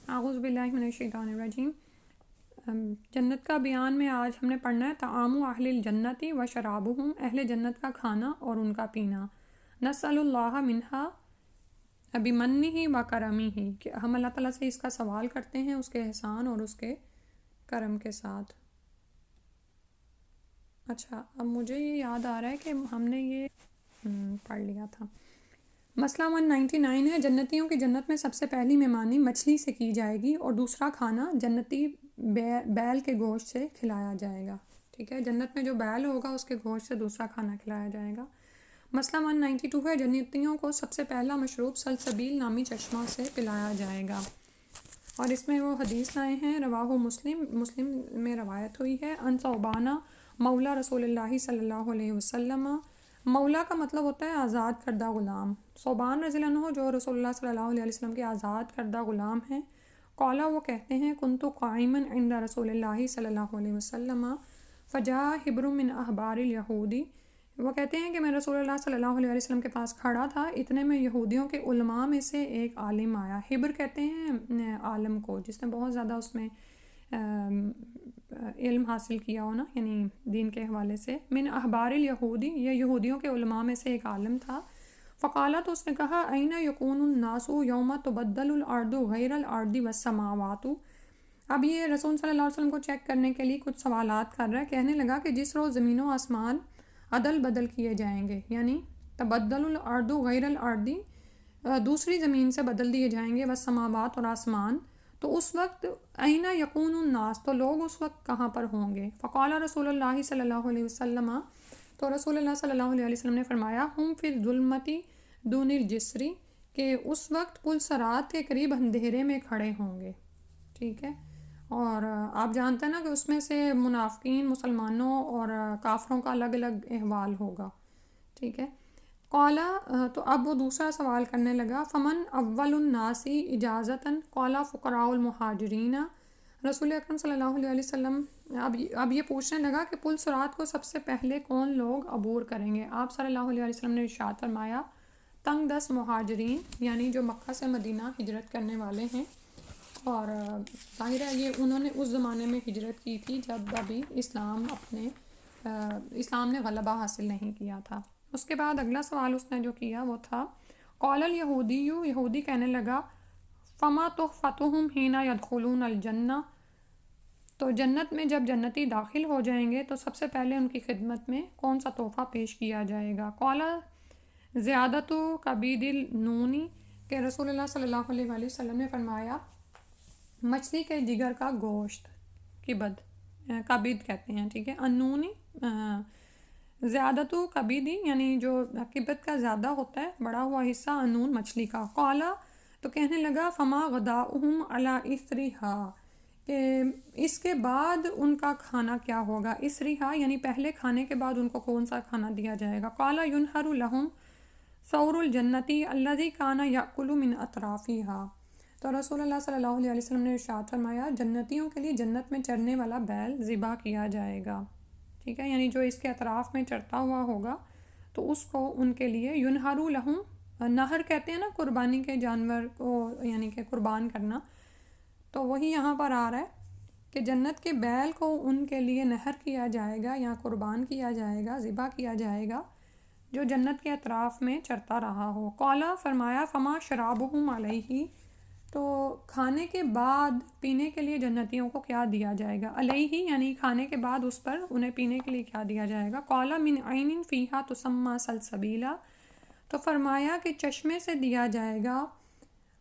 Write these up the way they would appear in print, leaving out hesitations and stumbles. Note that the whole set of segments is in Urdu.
اعوذ باللہ من الشیطان الرجیم۔ جنت کا بیان میں آج ہم نے پڑھنا ہے طعام اہل الجنتی و شرابہم، اہل جنت کا کھانا اور ان کا پینا۔ نسأل اللہ منہا بمنہ و کرمہ، کہ ہم اللہ تعالیٰ سے اس کا سوال کرتے ہیں اس کے احسان اور اس کے کرم کے ساتھ۔ اچھا، اب مجھے یہ یاد آ رہا ہے کہ ہم نے یہ پڑھ لیا تھا۔ مسئلہ 199 ہے، جنتیوں کی جنت میں سب سے پہلی مہمانی مچھلی سے کی جائے گی اور دوسرا کھانا جنتی بیل کے گوشت سے کھلایا جائے گا۔ ٹھیک ہے، جنت میں جو بیل ہوگا اس کے گوشت سے دوسرا کھانا کھلایا جائے گا۔ مسئلہ 192 ہے، جنتیوں کو سب سے پہلا مشروب سلسبیل نامی چشمہ سے پلایا جائے گا، اور اس میں وہ حدیث لائے ہیں، رواہ مسلم میں روایت ہوئی ہے، ان ثوبانہ مولا رسول اللہ صلی اللہ علیہ وسلم۔ مولا کا مطلب ہوتا ہے آزاد کردہ غلام۔ ثوبان رضی اللہ عنہ جو رسول اللہ صلی اللہ علیہ وسلم کے آزاد کردہ غلام ہیں، قولا وہ کہتے ہیں، کنت قائما عند رسول اللہ صلی اللہ علیہ وسلم فجاء حبر من احبار الیہودی، وہ کہتے ہیں کہ میں رسول اللہ صلی اللہ علیہ وسلم کے پاس کھڑا تھا، اتنے میں یہودیوں کے علماء میں سے ایک عالم آیا۔ حبر کہتے ہیں عالم کو جس نے بہت زیادہ اس میں علم حاصل کیا ہو نا، یعنی دین کے حوالے سے۔ من احبار الیہودی، یہ یہودیوں کے علماء میں سے ایک عالم تھا۔ فقالا، تو اس نے کہا، این یکون الناس یوم تبدل الارض غیر الارض والسماوات۔ اب یہ رسول صلی اللہ علیہ وسلم کو چیک کرنے کے لیے کچھ سوالات کر رہا ہے، کہنے لگا کہ جس روز زمین و آسمان عدل بدل کیے جائیں گے، یعنی تبدل الارض غیر الارض، دوسری زمین سے بدل دیے جائیں گے، والسماوات اور آسمان، تو اس وقت این یکون الناس، تو لوگ اس وقت کہاں پر ہوں گے؟ فقال رسول اللہ صلی اللہ علیہ وسلم، تو رسول اللہ صلی اللہ علیہ وسلم نے فرمایا، ہم فی الظلمتی دون الجسری، کہ اس وقت پل صراط کے قریب اندھیرے میں کھڑے ہوں گے۔ ٹھیک ہے، اور آپ جانتے ہیں نا کہ اس میں سے منافقین، مسلمانوں اور کافروں کا الگ الگ احوال ہوگا۔ ٹھیک ہے، قالا، تو اب وہ دوسرا سوال کرنے لگا، فمن اول الناس اجازتاً، قالا فقراء المہاجرین۔ رسول اکرم صلی اللہ علیہ وسلم اب یہ پوچھنے لگا کہ پل صراط کو سب سے پہلے کون لوگ عبور کریں گے؟ آپ صلی اللہ علیہ وسلم نے ارشاد فرمایا، تنگ دست مہاجرین، یعنی جو مکہ سے مدینہ ہجرت کرنے والے ہیں، اور ظاہر ہے یہ انہوں نے اس زمانے میں ہجرت کی تھی جب ابھی اسلام نے غلبہ حاصل نہیں کیا تھا۔ اس کے بعد اگلا سوال اس نے جو کیا وہ تھا، قال الیہودی، یہودی کہنے لگا، فما تحفتہم حین یدخلون الجنہ، تو جنت میں جب جنتی داخل ہو جائیں گے تو سب سے پہلے ان کی خدمت میں کون سا تحفہ پیش کیا جائے گا؟ قال زیادت کبید النونی، کہ رسول اللہ صلی اللہ علیہ وآلہ وسلم نے فرمایا، مچھلی کے جگر کا گوشت، کبد کہتے ہیں، ٹھیک ہے، انونی زیادت کبیدی، یعنی جو کبد کا زیادہ ہوتا ہے، بڑا ہوا حصہ، انون مچھلی کا۔ قالا، تو کہنے لگا، فما غداؤہم علی اثرھا، کہ اس کے بعد ان کا کھانا کیا ہوگا؟ اثرھا یعنی پہلے کھانے کے بعد ان کو کون سا کھانا دیا جائے گا؟ قالا ینہر لہم ثور الجنتی الذی کان یأکل من اطرافھا، تو رسول اللہ صلی اللہ علیہ وسلم نے ارشاد فرمایا، جنتیوں کے لیے جنت میں چرنے والا بیل ذبح کیا جائے گا۔ ٹھیک ہے، یعنی جو اس کے اطراف میں چرتا ہوا ہوگا تو اس کو ان کے لیے ینہر لہم، نہر کہتے ہیں نا قربانی کے جانور کو، یعنی کہ قربان کرنا، تو وہی یہاں پر آ رہا ہے کہ جنت کے بیل کو ان کے لیے نہر کیا جائے گا یا قربان کیا جائے گا، ذبح کیا جائے گا، جو جنت کے اطراف میں چرتا رہا ہو۔ قالا، فرمایا، فما شرابہم علیہ، تو کھانے کے بعد پینے کے لیے جنتیوں کو کیا دیا جائے گا؟ علیہ یعنی کھانے کے بعد اس پر انہیں پینے کے لیے کیا دیا جائے گا؟ قالا من عین فیہا تسمی سلسبیلا، تو فرمایا کہ چشمے سے دیا جائے گا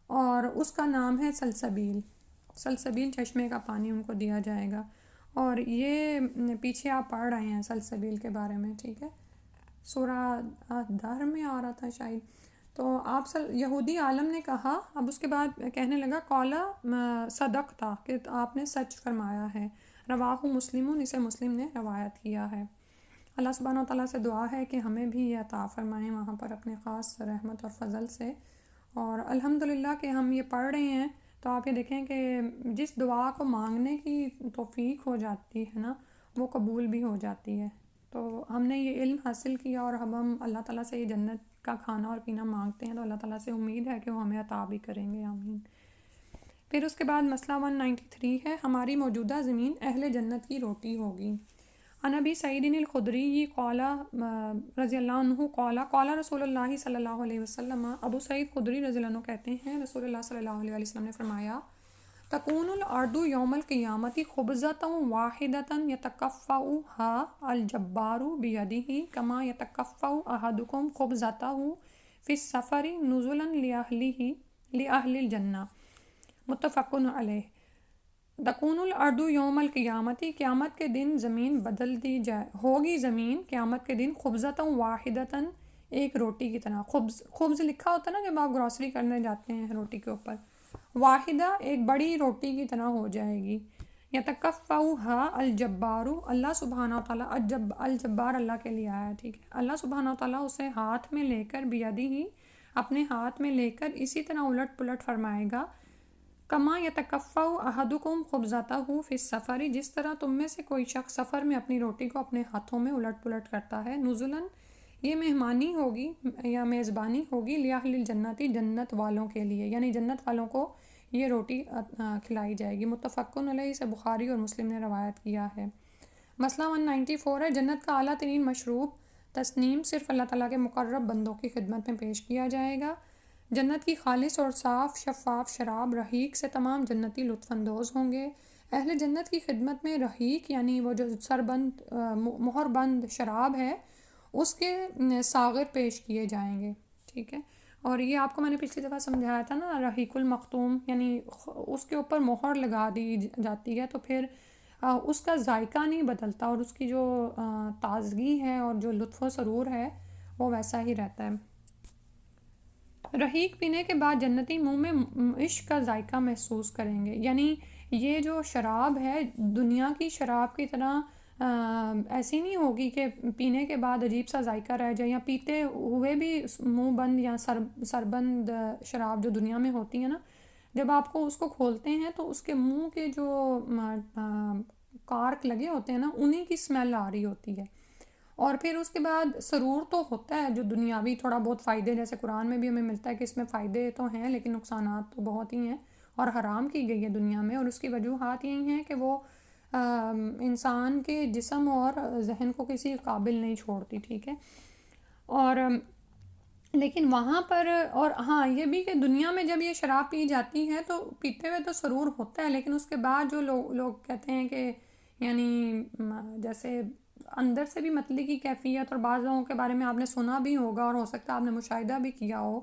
اور اس کا نام ہے سلسبیل۔ سلسبیل چشمے کا پانی ان کو دیا جائے گا، اور یہ پیچھے آپ پڑھ رہے ہیں سلسبیل کے بارے میں، ٹھیک ہے، سورہ دہر میں آ رہا تھا شاید۔ تو آپ یہودی عالم نے کہا، اب اس کے بعد کہنے لگا، قالا صدق تھا، کہ آپ نے سچ فرمایا ہے، رواہ مسلم، اسے مسلم نے روایت کیا ہے۔ اللہ سبحانہ و تعالیٰ سے دعا ہے کہ ہمیں بھی یہ عطا فرمائیں وہاں پر اپنے خاص رحمت اور فضل سے، اور الحمدللہ کہ ہم یہ پڑھ رہے ہیں تو آپ یہ دیکھیں کہ جس دعا کو مانگنے کی توفیق ہو جاتی ہے نا، وہ قبول بھی ہو جاتی ہے۔ تو ہم نے یہ علم حاصل کیا اور اب ہم اللہ تعالیٰ سے یہ جنت کا کھانا اور پینا مانگتے ہیں، تو اللہ تعالیٰ سے امید ہے کہ وہ ہمیں عطا بھی کریں گے، آمین۔ پھر اس کے بعد مسئلہ 193 ہے، ہماری موجودہ زمین اہل جنت کی روٹی ہوگی۔ عن ابی سعید الخدری قال رضی اللہ عنہ قال رسول اللہ صلی اللہ علیہ وسلم، ابو سعید خدری رضی اللہ عنہ کہتے ہیں رسول اللہ صلی اللہ علیہ وسلم نے فرمایا، تکون الارض یوم القیامت خبزۃ واحدۃ یتکفؤھا الجبار بیدہ کما یتکفؤ احدکم خبزتہ فی السفر نزلا لأہل الجنہ، متفق علیہ۔ تکون الارض یوم القیامت، قیامت کے دن زمین بدل دی جائے ہوگی، زمین قیامت کے دن خبزۃ واحدۃ، ایک روٹی کی طرح۔ خبز لکھا ہوتا ہے نا جب آپ گروسری کرنے جاتے ہیں روٹی کے اوپر، واحدہ ایک بڑی روٹی کی طرح ہو جائے گی۔ یتکفؤھا الجبار، اللہ سبحانہ تعالیٰ، الجبار اللہ کے لیے آیا، ٹھیک ہے، اللہ سبحانہ تعالیٰ اسے ہاتھ میں لے کر بیدہ، اپنے ہاتھ میں لے کر اسی طرح الٹ پلٹ فرمائے گا، کما یتکفؤ احدکم خبزتہ فی السفر، جس طرح تم میں سے کوئی شخص سفر میں اپنی روٹی کو اپنے ہاتھوں میں الٹ پلٹ کرتا ہے، نزلاً، یہ مہمانی ہوگی یا میزبانی ہوگی، لأہل الجنت، جنت والوں کے لیے، یعنی جنت والوں کو یہ روٹی کھلائی جائے گی۔ متفق علیہ، سے بخاری اور مسلم نے روایت کیا ہے۔ مسئلہ 194 ہے، جنت کا اعلیٰ ترین مشروب تسنیم صرف اللہ تعالیٰ کے مقرب بندوں کی خدمت میں پیش کیا جائے گا۔ جنت کی خالص اور صاف شفاف شراب رحیق سے تمام جنتی لطف اندوز ہوں گے۔ اہل جنت کی خدمت میں رحیق یعنی وہ جو سربند مہر بند شراب ہے اس کے ساغر پیش کیے جائیں گے، ٹھیک ہے۔ اور یہ آپ کو میں نے پچھلی دفعہ سمجھایا تھا نا، رحیق المختوم یعنی اس کے اوپر مہر لگا دی جاتی ہے تو پھر اس کا ذائقہ نہیں بدلتا، اور اس کی جو تازگی ہے اور جو لطف و سرور ہے وہ ویسا ہی رہتا ہے۔ رحیق پینے کے بعد جنتی منہ میں عشق کا ذائقہ محسوس کریں گے، یعنی یہ جو شراب ہے دنیا کی شراب کی طرح ایسی نہیں ہوگی کہ پینے کے بعد عجیب سا ذائقہ رہ جائے، یا پیتے ہوئے بھی منہ بند یا سربند شراب جو دنیا میں ہوتی ہے نا، جب آپ کو اس کو کھولتے ہیں تو اس کے منہ کے جو کارک لگے ہوتے ہیں نا انہی کی سمیل آ رہی ہوتی ہے۔ اور پھر اس کے بعد سرور تو ہوتا ہے جو دنیاوی تھوڑا بہت فائدے، جیسے قرآن میں بھی ہمیں ملتا ہے کہ اس میں فائدے تو ہیں لیکن نقصانات تو بہت ہی ہیں، اور حرام کی گئی ہے دنیا میں، اور اس کی وجوہات یہی ہیں کہ وہ انسان کے جسم اور ذہن کو کسی قابل نہیں چھوڑتی، ٹھیک ہے۔ اور لیکن وہاں پر، اور ہاں یہ بھی کہ دنیا میں جب یہ شراب پی جاتی ہے تو پیتے ہوئے تو سرور ہوتا ہے، لیکن اس کے بعد جو لوگ کہتے ہیں کہ یعنی جیسے اندر سے بھی متلی کی کیفیت، اور بعض لوگوں کے بارے میں آپ نے سنا بھی ہوگا اور ہو سکتا ہے آپ نے مشاہدہ بھی کیا ہو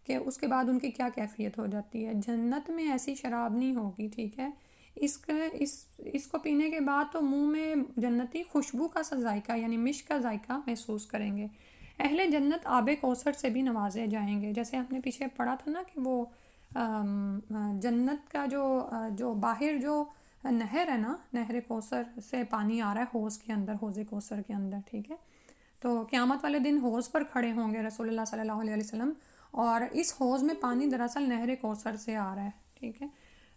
کہ اس کے بعد ان کی کیا کیفیت ہو جاتی ہے۔ جنت میں ایسی شراب نہیں ہوگی، ٹھیک ہے۔ اس کو پینے کے بعد تو منہ میں جنتی خوشبو کا سا ذائقہ یعنی مشک کا ذائقہ محسوس کریں گے۔ اہل جنت آب کوثر سے بھی نوازے جائیں گے، جیسے ہم نے پیچھے پڑھا تھا نا کہ وہ جنت کا جو باہر جو نہر ہے نا، نہر کوثر سے پانی آ رہا ہے حوض کوثر کے اندر، ٹھیک ہے۔ تو قیامت والے دن حوض پر کھڑے ہوں گے رسول اللہ صلی اللہ علیہ وسلم، اور اس حوض میں پانی دراصل نہر کوثر سے آ رہا ہے، ٹھیک ہے۔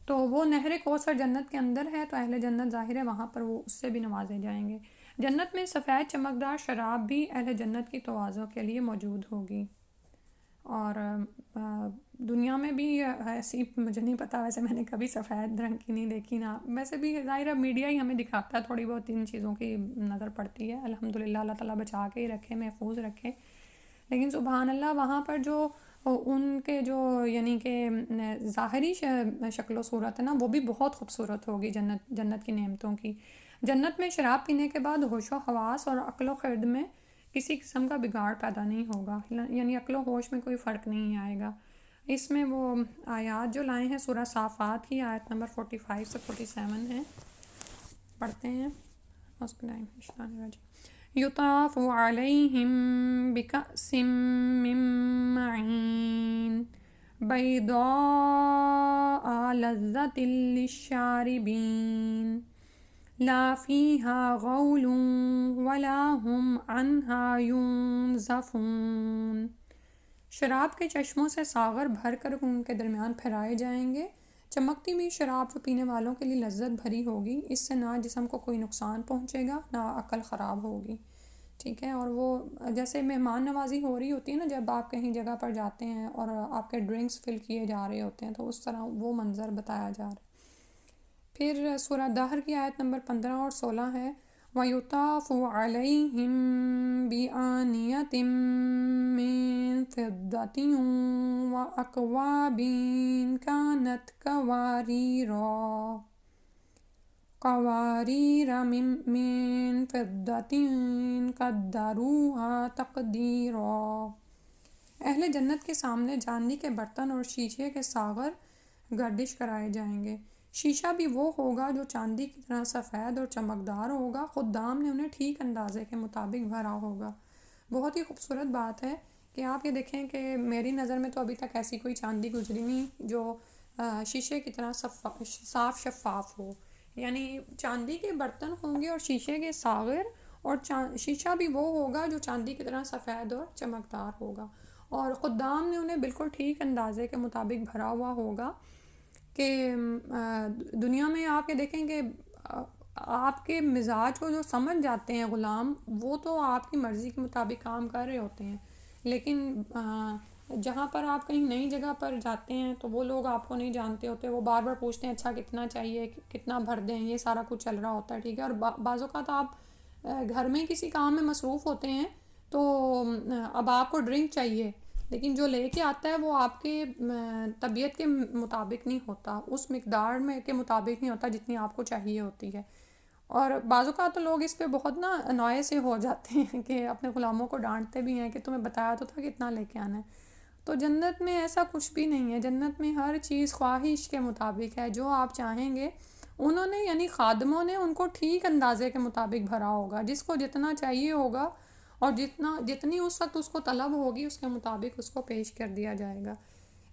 تو وہ نہر کوثر جنت کے اندر ہے، تو اہل جنت ظاہر ہے وہاں پر وہ اس سے بھی نوازے جائیں گے۔ جنت میں سفید چمکدار شراب بھی اہل جنت کی تواضع کے لیے موجود ہوگی۔ اور دنیا میں بھی ایسی مجھے نہیں پتا، ویسے میں نے کبھی سفید رنگ کی نہیں دیکھی نا، ویسے بھی ظاہر ہے میڈیا ہی ہمیں دکھاتا ہے، تھوڑی بہت ان چیزوں کی نظر پڑتی ہے، الحمدللہ اللہ تعالیٰ بچا کے ہی رکھے، محفوظ رکھے۔ لیکن سبحان اللہ وہاں پر جو ان کے جو یعنی کہ ظاہری شکل و صورت ہے نا وہ بھی بہت خوبصورت ہوگی جنت کی نعمتوں کی۔ جنت میں شراب پینے کے بعد ہوش و حواس اور عقل و خرد میں کسی قسم کا بگاڑ پیدا نہیں ہوگا، یعنی عقل و ہوش میں کوئی فرق نہیں آئے گا۔ اس میں وہ آیات جو لائے ہیں سورہ صافات کی آیت نمبر 45 سے 47 ہیں، پڑھتے ہیں۔ یطاف علیہم بکأس من معین بیضاء لذۃ للشاربین لا فیہا غول ولا ہم عنہا ینزفون۔ شراب کے چشموں سے ساغر بھر کر ان کے درمیان پھیرائے جائیں گے، چمکتی ہوئی شراب جو پینے والوں کے لیے لذت بھری ہوگی، اس سے نہ جسم کو کوئی نقصان پہنچے گا نہ عقل خراب ہوگی۔ ٹھیک ہے، اور وہ جیسے مہمان نوازی ہو رہی ہوتی ہے نا جب آپ کہیں جگہ پر جاتے ہیں اور آپ کے ڈرنکس فل کیے جا رہے ہوتے ہیں، تو اس طرح وہ منظر بتایا جا رہا ہے۔ پھر سورہ دہر کی آیت نمبر 15 اور 16 ہے، وَيُطَافُ عَلَيْهِمْ بِآنِيَةٍ مِّن فِضَّةٍ وَأَكْوَابٍ كَانَتْ قوارير من فضة قدروها تقديرا۔ اہل جنت کے سامنے چاندی کے برتن اور شیشے کے ساغر گردش کرائے جائیں گے۔ شیشہ بھی وہ ہوگا جو چاندی کی طرح سفید اور چمکدار ہوگا، خدام نے انہیں ٹھیک اندازے کے مطابق بھرا ہوگا۔ بہت ہی خوبصورت بات ہے کہ آپ یہ دیکھیں کہ میری نظر میں تو ابھی تک ایسی کوئی چاندی گزری نہیں جو شیشے کی طرح صاف شفاف ہو، یعنی چاندی کے برتن ہوں گے اور شیشے کے ساغر، اور شیشہ بھی وہ ہوگا جو چاندی کی طرح سفید اور چمکدار ہوگا، اور خدام نے انہیں بالکل ٹھیک اندازے کے مطابق بھرا ہوا ہوگا کہ دنیا میں آپ یہ دیکھیں کہ آپ کے مزاج کو جو سمجھ جاتے ہیں غلام، وہ تو آپ کی مرضی کے مطابق کام کر رہے ہوتے ہیں، لیکن جہاں پر آپ کہیں نئی جگہ پر جاتے ہیں تو وہ لوگ آپ کو نہیں جانتے ہوتے، وہ بار بار پوچھتے ہیں اچھا کتنا چاہیے، کتنا بھر دیں، یہ سارا کچھ چل رہا ہوتا ہے، ٹھیک ہے۔ اور بعض اوقات آپ گھر میں کسی کام میں مصروف ہوتے ہیں تو اب آپ کو ڈرنک چاہیے، لیکن جو لے کے آتا ہے وہ آپ کے طبیعت کے مطابق نہیں ہوتا، اس مقدار میں کے مطابق نہیں ہوتا جتنی آپ کو چاہیے ہوتی ہے۔ اور بعض اوقات تو لوگ اس پہ بہت انوئے سے ہو جاتے ہیں کہ اپنے غلاموں کو ڈانٹتے بھی ہیں کہ تمہیں بتایا تو تھا کتنا لے کے آنا ہے۔ تو جنت میں ایسا کچھ بھی نہیں ہے، جنت میں ہر چیز خواہش کے مطابق ہے، جو آپ چاہیں گے انہوں نے یعنی خادموں نے ان کو ٹھیک اندازے کے مطابق بھرا ہوگا، جس کو جتنا چاہیے ہوگا اور جتنی اس وقت اس کو طلب ہوگی اس کے مطابق اس کو پیش کر دیا جائے گا۔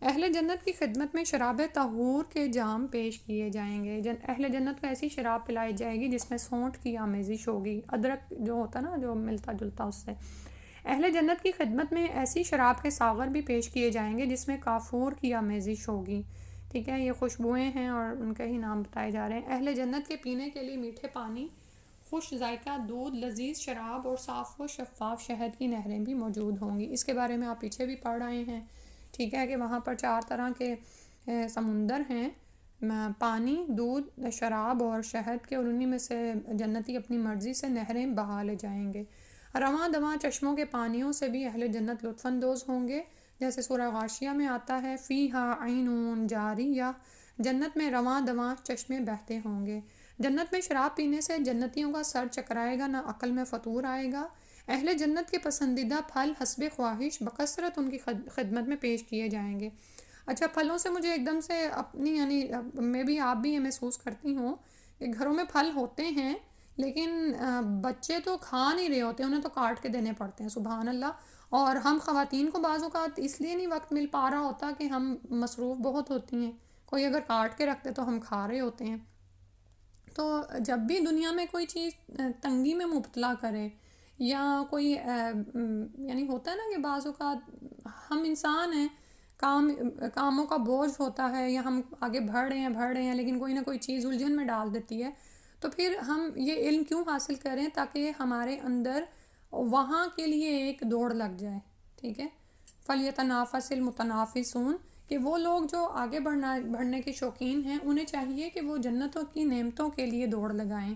اہل جنت کی خدمت میں شراب طہور کے جام پیش کیے جائیں گے۔ اہل جنت کو ایسی شراب پلائی جائے گی جس میں سونٹ کی آمیزش ہوگی، ادرک جو ہوتا نا جو ملتا جلتا اس سے۔ اہل جنت کی خدمت میں ایسی شراب کے ساغر بھی پیش کیے جائیں گے جس میں کافور کی آمیزش ہوگی، ٹھیک ہے۔ یہ خوشبوئیں ہیں اور ان کے ہی نام بتائے جا رہے ہیں۔ اہل جنت کے پینے کے لیے میٹھے پانی، خوش ذائقہ دودھ، لذیذ شراب اور صاف و شفاف شہد کی نہریں بھی موجود ہوں گی۔ اس کے بارے میں آپ پیچھے بھی پڑھ رہے ہیں، ٹھیک ہے، کہ وہاں پر 4 طرح کے سمندر ہیں، پانی، دودھ، شراب اور شہد کے، اور انہی میں سے جنتی اپنی مرضی سے نہریں بہا لے جائیں گے۔ رواں دواں چشموں کے پانیوں سے بھی اہل جنت لطف اندوز ہوں گے، جیسے سورہ غاشیہ میں آتا ہے فیہا عین جاریہ، جنت میں رواں دواں چشمے بہتے ہوں گے۔ جنت میں شراب پینے سے جنتیوں کا سر چکرائے گا، نہ عقل میں فطور آئے گا۔ اہل جنت کے پسندیدہ پھل حسب خواہش بکثرت ان کی خدمت میں پیش کیے جائیں گے۔ اچھا، پھلوں سے مجھے ایک دم سے اپنی یعنی میں بھی آپ بھی یہ محسوس کرتی ہوں کہ گھروں میں پھل ہوتے ہیں لیکن بچے تو کھا نہیں رہے ہوتے، انہیں تو کاٹ کے دینے پڑتے ہیں، سبحان اللہ۔ اور ہم خواتین کو بعض اوقات اس لیے نہیں وقت مل پا رہا ہوتا کہ ہم مصروف بہت ہوتی ہیں، کوئی اگر کاٹ کے رکھتے تو ہم کھا رہے ہوتے ہیں۔ تو جب بھی دنیا میں کوئی چیز تنگی میں مبتلا کرے یا کوئی یعنی ہوتا ہے نا کہ بعض اوقات ہم انسان ہیں، کاموں کا بوجھ ہوتا ہے یا ہم آگے بڑھ رہے ہیں لیکن کوئی نہ کوئی چیز الجھن میں ڈال دیتی ہے، تو پھر ہم یہ علم کیوں حاصل کریں تاکہ ہمارے اندر وہاں کے لیے ایک دوڑ لگ جائے، ٹھیک ہے۔ فَلْيَتَنَافَسِ الْمُتَنَافِسُونَ، کہ وہ لوگ جو آگے بڑھنے کے شوقین ہیں انہیں چاہیے کہ وہ جنتوں کی نعمتوں کے لیے دوڑ لگائیں،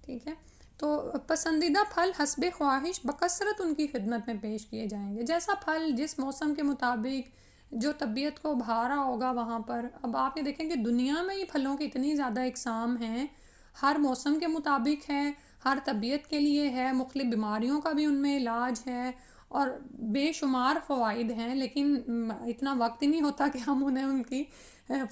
ٹھیک ہے۔ تو پسندیدہ پھل حسب خواہش بکثرت ان کی خدمت میں پیش کیے جائیں گے، جیسا پھل جس موسم کے مطابق جو طبیعت کو بھا رہا ہوگا وہاں پر۔ اب آپ یہ دیکھیں کہ دنیا میں ہی پھلوں کی اتنی زیادہ اقسام ہیں، ہر موسم کے مطابق ہے، ہر طبیعت کے لیے ہے، مختلف بیماریوں کا بھی ان میں علاج ہے اور بے شمار فوائد ہیں، لیکن اتنا وقت ہی نہیں ہوتا کہ ہم انہیں ان کی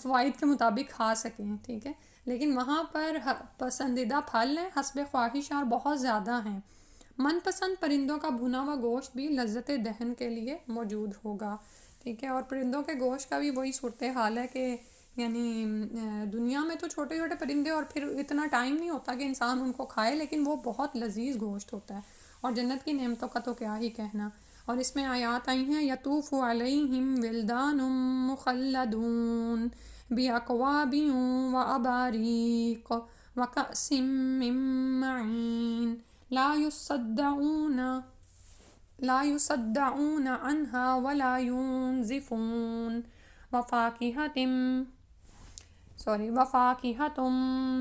فوائد کے مطابق کھا سکیں، ٹھیک ہے۔ لیکن وہاں پر پسندیدہ پھل ہیں حسب خواہش اور بہت زیادہ ہیں۔ من پسند پرندوں کا بھنا ہوا گوشت بھی لذت دہن کے لیے موجود ہوگا، ٹھیک ہے۔ اور پرندوں کے گوشت کا بھی وہی صورتحال ہے کہ یعنی دنیا میں تو چھوٹے چھوٹے پرندے اور پھر اتنا ٹائم نہیں ہوتا کہ انسان ان کو کھائے، لیکن وہ بہت لذیذ گوشت ہوتا ہے، اور جنت کی نعمتوں کا تو کیا ہی کہنا۔ اور اس میں آیات آئی ہیں یطوف علیہم ولدان مخلدون باکواب واباریق وکأس من معین، لا يصدعون لا يصدعون عنها ولا ينزفون وفاكهة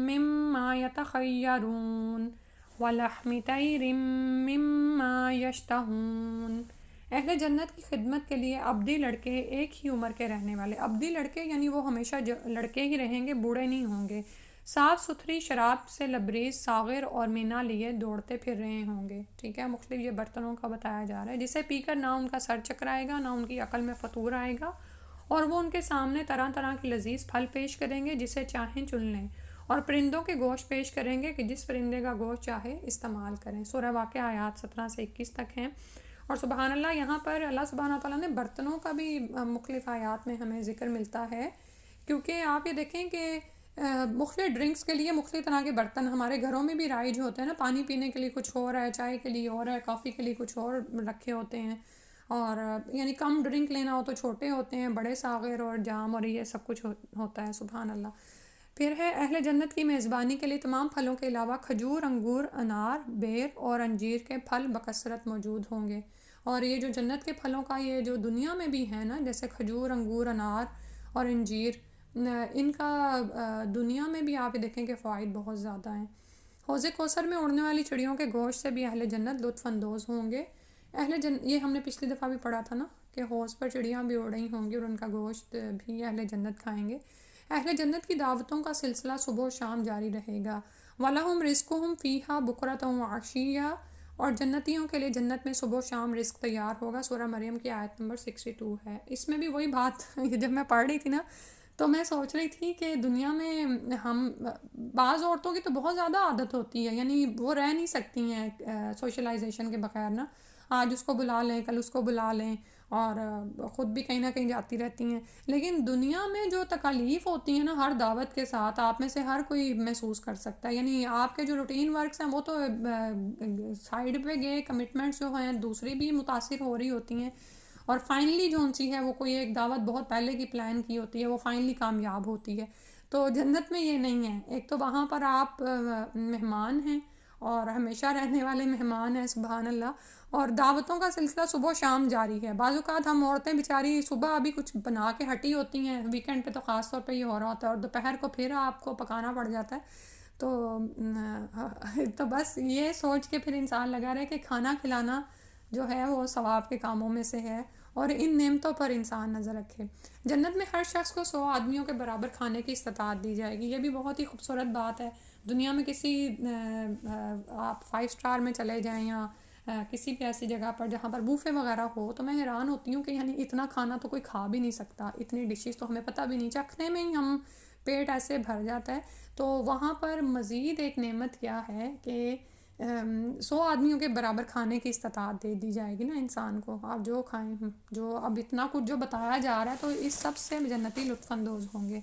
مما يتخيرون ولحم طير مما يشتهون۔ اہل جنت کی خدمت کے لیے ابدی لڑکے ایک ہی عمر کے رہنے والے، ابدی لڑکے یعنی وہ ہمیشہ لڑکے ہی رہیں گے، بوڑھے نہیں ہوں گے، صاف ستھری شراب سے لبریز ساغر اور مینا لیے دوڑتے پھر رہے ہوں گے، ٹھیک ہے۔ مختلف یہ برتنوں کا بتایا جا رہا ہے جسے پی کر نہ ان کا سر چکرائے گا، نہ ان کی عقل میں فطور آئے گا، اور وہ ان کے سامنے طرح طرح کی لذیذ پھل پیش کریں گے جسے چاہیں چن لیں، اور پرندوں کے گوشت پیش کریں گے کہ جس پرندے کا گوشت چاہے استعمال کریں۔ سورہ واقعہ آیات 17 سے 21 تک ہیں۔ اور سبحان اللہ، یہاں پر اللہ سبحانہ تعالیٰ نے برتنوں کا بھی مختلف آیات میں ہمیں ذکر ملتا ہے، کیونکہ آپ یہ دیکھیں کہ مختلف ڈرنکس کے لیے مختلف طرح کے برتن ہمارے گھروں میں بھی رائج ہوتے ہیں نا، پانی پینے کے لیے کچھ اور ہے، چائے کے لیے اور ہے، کافی کے لیے کچھ اور رکھے ہوتے ہیں، اور یعنی کم ڈرنک لینا ہو تو چھوٹے ہوتے ہیں، بڑے ساغر اور جام اور یہ سب کچھ ہوتا ہے، سبحان اللہ۔ پھر ہے اہل جنت کی میزبانی کے لیے تمام پھلوں کے علاوہ کھجور، انگور، انار، بیر اور انجیر کے پھل بکثرت موجود ہوں گے۔ اور یہ جو جنت کے پھلوں کا یہ جو دنیا میں بھی ہے نا، جیسے کھجور، انگور، انار اور انجیر، ان کا دنیا میں بھی آپ دیکھیں کہ فوائد بہت زیادہ ہیں۔ حوض کوثر میں اڑنے والی چڑیوں کے گوشت سے بھی اہل جنت لطف اندوز ہوں گے۔ یہ ہم نے پچھلی دفعہ بھی پڑھا تھا نا کہ حوض پر چڑیاں بھی اڑ رہی ہوں گی اور ان کا گوشت بھی اہل جنت کھائیں گے۔ اہل جنت کی دعوتوں کا سلسلہ صبح و شام جاری رہے گا۔ وَلَهُمْ رِزْقُهُمْ فِيهَا بُكْرَةً وَعَشِيًّا، اور جنتیوں کے لیے جنت میں صبح و شام رزق تیار ہوگا۔ سورہ مریم کی آیت نمبر 62 ہے۔ اس میں بھی وہی بات جب میں پڑھ رہی تھی نا تو میں سوچ رہی تھی کہ دنیا میں ہم بعض عورتوں کی تو بہت زیادہ عادت ہوتی ہے، یعنی وہ رہ نہیں سکتی ہیں سوشلائزیشن کے بغیر نا، آج اس کو بلا لیں، کل اس کو بلا لیں، اور خود بھی کہیں نہ کہیں جاتی رہتی ہیں۔ لیکن دنیا میں جو تکالیف ہوتی ہیں نا ہر دعوت کے ساتھ، آپ میں سے ہر کوئی محسوس کر سکتا ہے، یعنی آپ کے جو روٹین ورکس ہیں وہ تو سائیڈ پہ گئے، کمٹمنٹس جو ہیں دوسری بھی متاثر ہو رہی ہوتی ہیں، اور فائنلی جو سی ہے وہ کوئی ایک دعوت بہت پہلے کی پلان کی ہوتی ہے، وہ فائنلی کامیاب ہوتی ہے۔ تو جنت میں یہ نہیں ہے، ایک تو وہاں پر آپ مہمان ہیں اور ہمیشہ رہنے والے مہمان ہیں، سبحان اللہ، اور دعوتوں کا سلسلہ صبح و شام جاری ہے۔ بعض اوقات ہم عورتیں بیچاری صبح ابھی کچھ بنا کے ہٹی ہوتی ہیں، ویکنڈ پہ تو خاص طور پہ یہ ہو رہا ہوتا ہے، اور دوپہر کو پھر آپ کو پکانا پڑ جاتا ہے۔ تو بس یہ سوچ کے پھر انسان لگا رہے کہ کھانا کھلانا جو ہے وہ ثواب کے کاموں میں سے ہے، اور ان نعمتوں پر انسان نظر رکھے۔ جنت میں ہر شخص کو 100 آدمیوں کے برابر کھانے کی استطاعت دی جائے گی۔ یہ بھی بہت ہی خوبصورت بات ہے۔ دنیا میں کسی آپ 5 اسٹار میں چلے جائیں یا کسی بھی ایسی جگہ پر جہاں پر بوفے وغیرہ ہو، تو میں حیران ہوتی ہوں کہ یعنی اتنا کھانا تو کوئی کھا بھی نہیں سکتا، اتنی ڈشز تو ہمیں پتہ بھی نہیں، چکھنے میں ہی ہم پیٹ ایسے بھر جاتا ہے۔ تو وہاں پر مزید ایک نعمت کیا ہے کہ 100 آدمیوں کے برابر کھانے کی استطاعت دے دی جائے گی نا انسان کو، آپ جو کھائیں، جو اب اتنا کچھ جو بتایا جا رہا ہے تو اس سب سے جنتی لطف اندوز ہوں گے۔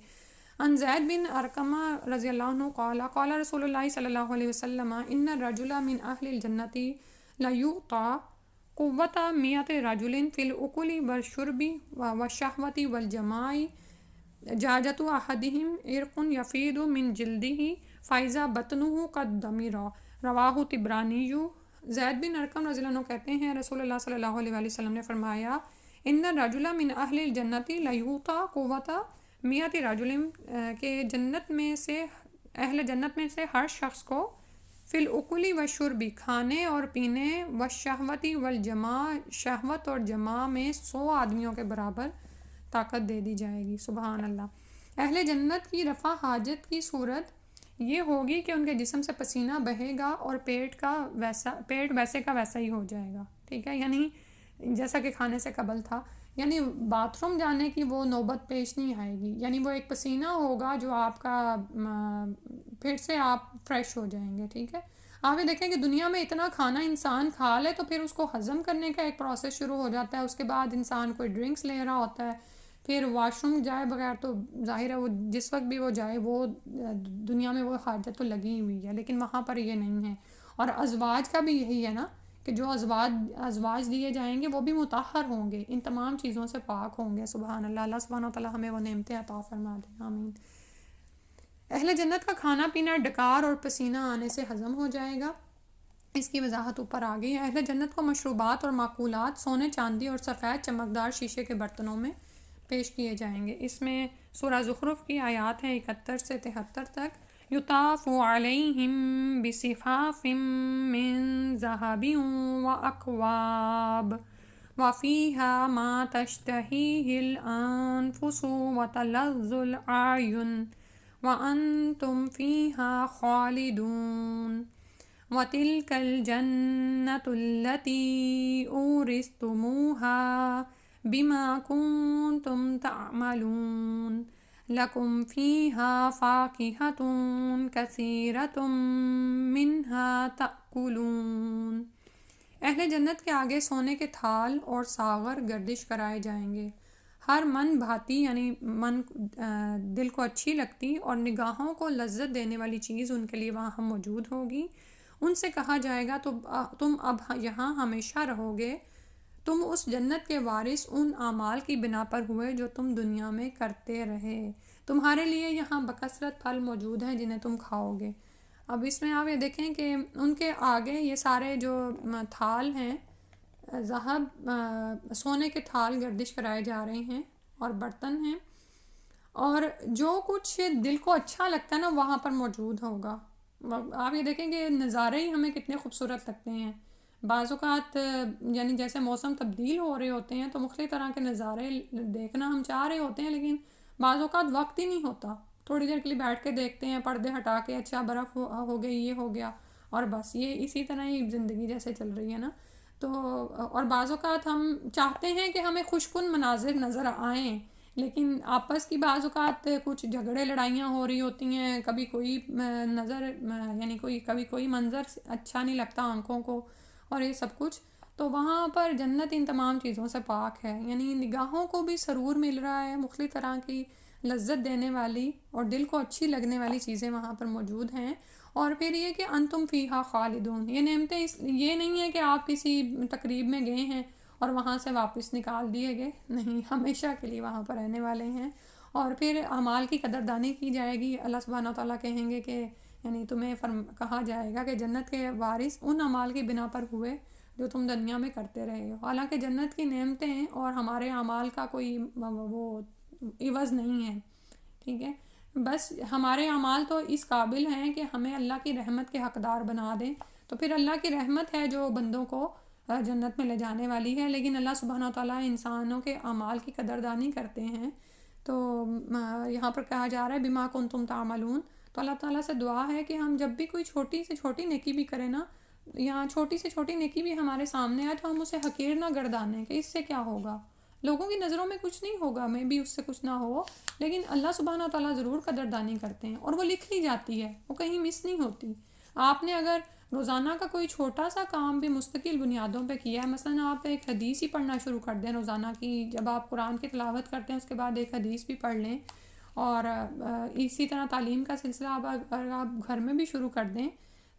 ان زید بن ارقمہ رضی اللہ عنہ قال رسول اللہ صلی اللہ علیہ وسلم ان الرجل من اہل الجنت لیعطی قوت 100 رجل فی الاکل والشرب والشہوۃ والجماع جاجت احدہم عرق یفید من جلدہ فاذا بطنہ قد ضمر، رواہ طبرانی۔ زید بن ارقم رضی اللہ عنہ کہتے ہیں رسول اللہ صلی اللہ علیہ وسلم نے فرمایا، ان الرجل من اہل الجنت لیعطی قوت 100 رجل، کہ جنت میں سے اہل جنت میں سے ہر شخص کو فی الاکل والشرب، کھانے اور پینے، والشہوۃ والجماع، شہوت اور جماع میں 100 آدمیوں کے برابر طاقت دے دی جائے گی، سبحان اللہ۔ اہل جنت کی رفع حاجت کی صورت یہ ہوگی کہ ان کے جسم سے پسینہ بہے گا اور پیٹ ویسے کا ویسا ہی ہو جائے گا، ٹھیک ہے، یعنی جیسا کہ کھانے سے قبل تھا، یعنی باتھ روم جانے کی وہ نوبت پیش نہیں آئے گی، یعنی وہ ایک پسینہ ہوگا جو آپ کا پھر سے آپ فریش ہو جائیں گے، ٹھیک ہے۔ آپ یہ دیکھیں کہ دنیا میں اتنا کھانا انسان کھا لے تو پھر اس کو ہضم کرنے کا ایک پروسیس شروع ہو جاتا ہے، اس کے بعد انسان کوئی ڈرنکس لے رہا ہوتا ہے، پھر واش روم جائے بغیر تو ظاہر ہے وہ جس وقت بھی وہ جائے وہ دنیا میں وہ حاجت تو لگی ہوئی ہے، لیکن وہاں پر یہ نہیں ہے۔ اور ازواج کا بھی یہی ہے نا کہ جو ازواج دیے جائیں گے وہ بھی مطہر ہوں گے، ان تمام چیزوں سے پاک ہوں گے، سبحان اللہ۔ اللہ سبحانہ وتعالی ہمیں وہ نعمتیں عطا فرما دیں، آمین۔ اہل جنت کا کھانا پینا ڈکار اور پسینہ آنے سے ہضم ہو جائے گا، اس کی وضاحت اوپر آ گئی ہے۔ اہل جنت کو مشروبات اور معقولات سونے چاندی اور سفید چمکدار شیشے کے برتنوں میں پیش کیے جائیں گے۔ اس میں سورہ زخرف کی آیات ہیں 71 سے 73 تک۔ یطاف علیہم بصفاف من ذہب واکواب وفیہا ما تشتہیہ الانفس وتلذ الاعین وانتم فیہا خالدون وَتِلْكَ الْجَنَّةُ الَّتِي أُورِثْتُمُوهَا بِمَا كُنْتُمْ تَعْمَلُونَ لَكُمْ فِيهَا فَاكِهَةٌ كَثِيرَةٌ مِّنْهَا تَأْكُلُونَ۔ اہل جنت کے آگے سونے کے تھال اور ساغر گردش کرائے جائیں گے۔ ہر من بھاتی یعنی من دل کو اچھی لگتی اور نگاہوں کو لذت دینے والی چیز ان کے لیے وہاں موجود ہوگی۔ ان سے کہا جائے گا تو تم اب یہاں ہمیشہ رہو گے، تم اس جنت کے وارث ان اعمال کی بنا پر ہوئے جو تم دنیا میں کرتے رہے، تمہارے لیے یہاں بکثرت پھل موجود ہیں جنہیں تم کھاؤ گے۔ اب اس میں آپ یہ دیکھیں کہ ان کے آگے یہ سارے جو تھال ہیں ذہب سونے کے تھال گردش کرائے جا رہے ہیں اور برتن ہیں، اور جو کچھ دل کو اچھا لگتا ہے نا وہاں پر موجود ہوگا۔ آپ یہ دیکھیں کہ نظارے ہی ہمیں کتنے خوبصورت لگتے ہیں۔ بعض اوقات یعنی جیسے موسم تبدیل ہو رہے ہوتے ہیں تو مختلف طرح کے نظارے دیکھنا ہم چاہ رہے ہوتے ہیں، لیکن بعض اوقات وقت ہی نہیں ہوتا۔ تھوڑی دیر کے لیے بیٹھ کے دیکھتے ہیں، پردے ہٹا کے اچھا برف ہو گئی، یہ ہو گیا، اور بس یہ اسی طرح ہی زندگی جیسے چل رہی ہے نا۔ تو اور بعض اوقات ہم چاہتے ہیں کہ ہمیں خوشکن مناظر نظر آئیں، لیکن آپس کی بعض اوقات کچھ جھگڑے لڑائیاں ہو رہی ہوتی ہیں، کبھی کوئی نظر یعنی کبھی کوئی منظر اچھا نہیں لگتا آنکھوں کو، اور یہ سب کچھ تو وہاں پر جنت ان تمام چیزوں سے پاک ہے۔ یعنی نگاہوں کو بھی سرور مل رہا ہے، مختلف طرح کی لذت دینے والی اور دل کو اچھی لگنے والی چیزیں وہاں پر موجود ہیں۔ اور پھر یہ کہ انتم فیہا خالدون، یہ نعمتیں یہ نہیں ہے کہ آپ کسی تقریب میں گئے ہیں اور وہاں سے واپس نکال دیے گئے، نہیں، ہمیشہ کے لیے وہاں پر رہنے والے ہیں۔ اور پھر اعمال کی قدردانی کی جائے گی۔ اللہ سبحانہ و تعالیٰ کہیں گے کہ یعنی تمہیں کہا جائے گا کہ جنت کے وارث ان اعمال کی بنا پر ہوئے جو تم دنیا میں کرتے رہے ہو۔ حالانکہ جنت کی نعمتیں اور ہمارے اعمال کا کوئی وہ عوض نہیں ہے، ٹھیک ہے، بس ہمارے اعمال تو اس قابل ہیں کہ ہمیں اللہ کی رحمت کے حقدار بنا دیں، تو پھر اللہ کی رحمت ہے جو بندوں کو جنت میں لے جانے والی ہے۔ لیکن اللہ سبحانہ و تعالیٰ انسانوں کے اعمال کی قدردانی کرتے ہیں، تو یہاں پر کہا جا رہا ہے بما کنتم تعملون۔ تو اللہ تعالیٰ سے دعا ہے کہ ہم جب بھی کوئی چھوٹی سے چھوٹی نیکی بھی کریں نا، یا چھوٹی سے چھوٹی نیکی بھی ہمارے سامنے آئے تو ہم اسے حقیر نہ گردانیں کہ اس سے کیا ہوگا، لوگوں کی نظروں میں کچھ نہیں ہوگا، میں بھی اس سے کچھ نہ ہو، لیکن اللہ سبحانہ و تعالیٰ ضرور قدردانی کرتے ہیں اور وہ لکھ لی جاتی ہے، وہ کہیں مس نہیں ہوتی۔ آپ نے اگر روزانہ کا کوئی چھوٹا سا کام بھی مستقل بنیادوں پہ کیا ہے، مثلا آپ ایک حدیث ہی پڑھنا شروع کر دیں روزانہ کی، جب آپ قرآن کی تلاوت کرتے ہیں اس کے بعد ایک حدیث بھی پڑھ لیں، اور اسی طرح تعلیم کا سلسلہ اگر آپ گھر میں بھی شروع کر دیں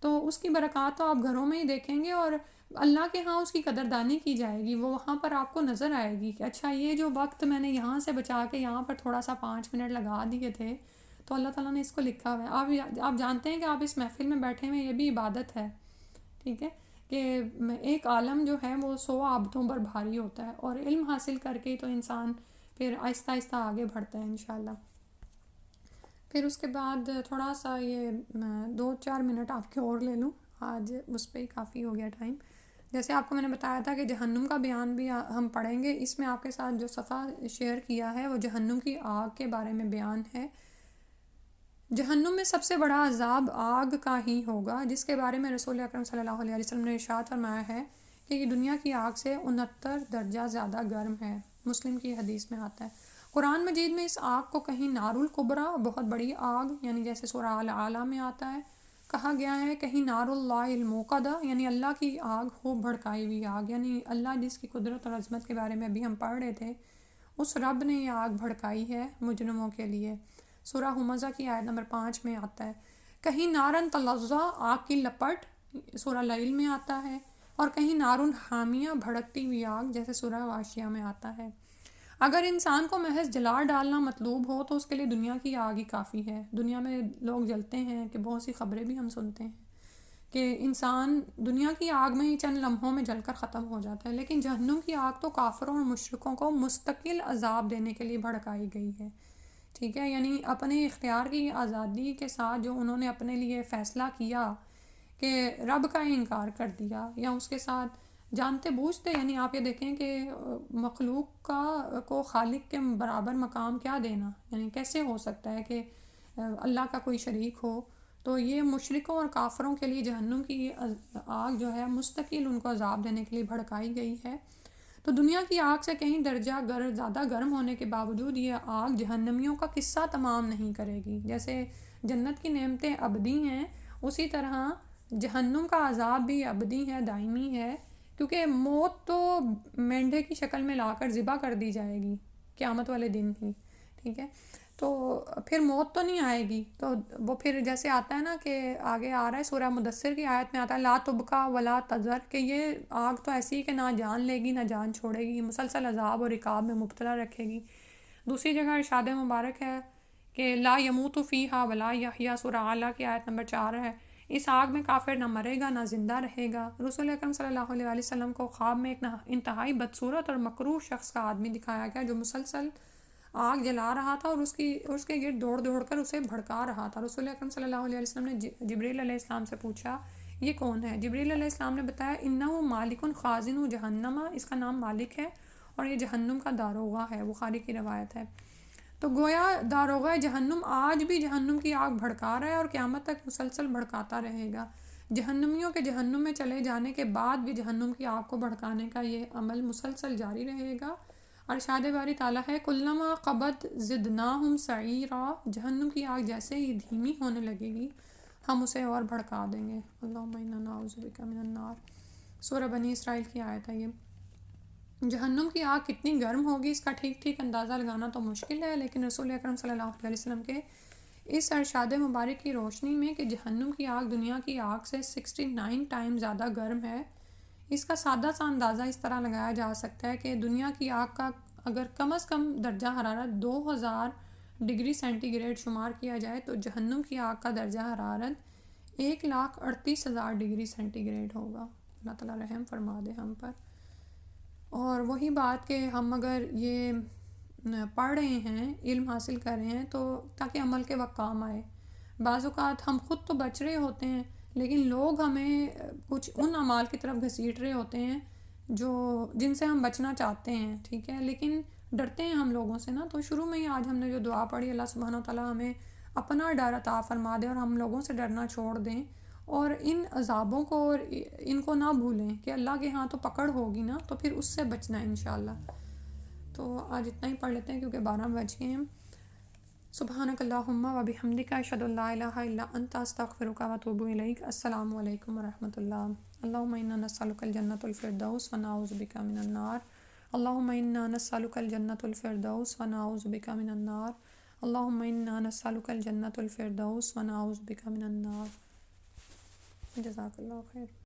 تو اس کی برکات تو آپ گھروں میں ہی دیکھیں گے، اور اللہ کے ہاں اس کی قدردانی کی جائے گی، وہ وہاں پر آپ کو نظر آئے گی کہ اچھا یہ جو وقت میں نے یہاں سے بچا کے یہاں پر تھوڑا سا 5 منٹ لگا دیے تھے تو اللہ تعالیٰ نے اس کو لکھا ہوا ہے۔ آپ جانتے ہیں کہ آپ اس محفل میں بیٹھے ہوئے، یہ بھی عبادت ہے، ٹھیک ہے، کہ ایک عالم جو ہے وہ 100 عابدوں پر بھاری ہوتا ہے، اور علم حاصل کر کے تو انسان پھر آہستہ آہستہ آگے بڑھتا ہے انشاءاللہ۔ پھر اس کے بعد تھوڑا سا یہ 2-4 منٹ آپ کے اور لے لوں، آج اس پہ ہی کافی ہو گیا ٹائم۔ جیسے آپ کو میں نے بتایا تھا کہ جہنم کا بیان بھی ہم پڑھیں گے، اس میں آپ کے ساتھ جو صفحہ شیئر کیا ہے وہ جہنم کی آگ کے بارے میں بیان ہے۔ جہنم میں سب سے بڑا عذاب آگ کا ہی ہوگا، جس کے بارے میں رسول اکرم صلی اللہ علیہ وسلم نے ارشاد فرمایا ہے کہ یہ دنیا کی آگ سے 69 درجہ زیادہ گرم ہے، مسلم کی حدیث میں آتا ہے۔ قرآن مجید میں اس آگ کو کہیں نار الکبریٰ، بہت بڑی آگ، یعنی جیسے سورہ الاعلیٰ میں آتا ہے، کہا گیا ہے، کہیں نار اللہ الموقدہ، یعنی اللہ کی آگ خوب بھڑکائی ہوئی آگ، یعنی اللہ جس کی قدرت اور عظمت کے بارے میں ابھی ہم پڑھ رہے تھے، اس رب نے یہ آگ بھڑکائی ہے مجرموں کے لیے۔ سورہ ہمزہ کی آیت نمبر 5 میں آتا ہے۔ کہیں نارن تلظیٰ، آگ کی لپٹ، سورہ لیل میں آتا ہے، اور کہیں نارن حامیہ، بھڑکتی ہوئی آگ، جیسے سورہ غاشیہ میں آتا ہے۔ اگر انسان کو محض جلا ڈالنا مطلوب ہو تو اس کے لیے دنیا کی آگ ہی کافی ہے۔ دنیا میں لوگ جلتے ہیں کہ بہت سی خبریں بھی ہم سنتے ہیں کہ انسان دنیا کی آگ میں ہی چند لمحوں میں جل کر ختم ہو جاتا ہے، لیکن جہنم کی آگ تو کافروں اور مشرکوں کو مستقل عذاب دینے کے لیے بھڑکائی گئی ہے، ٹھیک ہے. یعنی اپنے اختیار کی آزادی کے ساتھ جو انہوں نے اپنے لیے فیصلہ کیا کہ رب کا انکار کر دیا، یا اس کے ساتھ جانتے بوجھتے، یعنی آپ یہ دیکھیں کہ مخلوق کو خالق کے برابر مقام کیا دینا، یعنی کیسے ہو سکتا ہے کہ اللہ کا کوئی شریک ہو. تو یہ مشرکوں اور کافروں کے لیے جہنم کی آگ جو ہے مستقل ان کو عذاب دینے کے لیے بھڑکائی گئی ہے. تو دنیا کی آگ سے کہیں درجہ زیادہ گرم ہونے کے باوجود یہ آگ جہنمیوں کا قصہ تمام نہیں کرے گی. جیسے جنت کی نعمتیں ابدی ہیں، اسی طرح جہنم کا عذاب بھی ابدی ہے، دائمی ہے، کیونکہ موت تو مینڈے کی شکل میں لا کر ذبح کر دی جائے گی قیامت والے دن ہی، ٹھیک ہے. تو پھر موت تو نہیں آئے گی. تو وہ پھر جیسے آتا ہے نا کہ آگے آ رہا ہے سورہ مدثر کی آیت میں آتا ہے لا تبقا ولا تذر، کہ یہ آگ تو ایسی ہے کہ نہ جان لے گی نہ جان چھوڑے گی، مسلسل عذاب اور عقاب میں مبتلا رکھے گی. دوسری جگہ ارشاد مبارک ہے کہ لا یموت فیہا ولا یحییٰ، سورہ اعلیٰ کی آیت نمبر 4 ہے. اس آگ میں کافر نہ مرے گا نہ زندہ رہے گا. رسول اکرم صلی اللہ علیہ وسلم کو خواب میں ایک انتہائی بدصورت اور مکروہ شخص کا آدمی دکھایا گیا جو مسلسل آگ جلا رہا تھا اور اس کے گرد دوڑ دوڑ کر اسے بھڑکا رہا تھا. رسول اکرم صلی اللہ علیہ وسلم نے جبریل علیہ السلام سے پوچھا یہ کون ہے؟ جبریل علیہ السلام نے بتایا انہ مالک خازن جہنم، اس کا نام مالک ہے اور یہ جہنم کا داروغہ ہے. بخاری کی روایت ہے. تو گویا داروغہ جہنم آج بھی جہنم کی آگ بھڑکا رہا ہے اور قیامت تک مسلسل بھڑکاتا رہے گا. جہنمیوں کے جہنم میں چلے جانے کے بعد بھی جہنم کی آگ کو بھڑکانے کا یہ عمل مسلسل جاری رہے گا. ارشاد باری تعالیٰ ہے کلما قبت زدناہم سعیرا، جہنم کی آگ جیسے ہی دھیمی ہونے لگے گی ہم اسے اور بھڑکا دیں گے. اللہم انا نعوذ بک من النار، سورہ بنی اسرائیل کی آیت ہے یہ. جہنم کی آگ کتنی گرم ہوگی اس کا ٹھیک اندازہ لگانا تو مشکل ہے، لیکن رسول اکرم صلی اللہ علیہ وسلم کے اس ارشاد مبارک کی روشنی میں کہ جہنم کی آگ دنیا کی آگ سے 69 ٹائم زیادہ گرم ہے، اس کا سادہ سا اندازہ اس طرح لگایا جا سکتا ہے کہ دنیا کی آگ کا اگر کم از کم درجہ حرارت 2000 ڈگری سینٹی گریڈ شمار کیا جائے تو جہنم کی آگ کا درجہ حرارت 1,38,000 ڈگری سینٹی گریڈ ہوگا. اللہ تعالیٰ رحم فرما دے ہم پر. اور وہی بات کہ ہم اگر یہ پڑھ رہے ہیں، علم حاصل کر رہے ہیں تو تاکہ عمل کے وقت کام آئے. بعض اوقات ہم خود تو بچ رہے ہوتے ہیں لیکن لوگ ہمیں کچھ ان اعمال کی طرف گھسیٹ رہے ہوتے ہیں جن سے ہم بچنا چاہتے ہیں، ٹھیک ہے، لیکن ڈرتے ہیں ہم لوگوں سے نا. تو شروع میں ہی آج ہم نے جو دعا پڑھی، اللہ سبحانہ وتعالیٰ ہمیں اپنا ڈر عطا فرما دے اور ہم لوگوں سے ڈرنا چھوڑ دیں اور ان عذابوں کو اور ان کو نہ بھولیں کہ اللہ کے ہاں تو پکڑ ہوگی نا، تو پھر اس سے بچنا ہے انشاءاللہ. تو آج اتنا ہی پڑھ لیتے ہیں کیونکہ 12 بج گئے ہیں. سبحانک اللہم و بحمدک اشہد ان لا الہ الا انت استغفرک و اتوب الیک. السلام علیکم ورحمۃ اللہ. اللہم انا نسألک الجنۃ الفردوس و نعوذ بک من النار. اللہم انا نسألک الجنۃ الفردوس و نعوذ بک من النار. اللہم انا نسألک الجنۃ الفردوس و نعوذ بک من النار. جزاک اللہ خیر.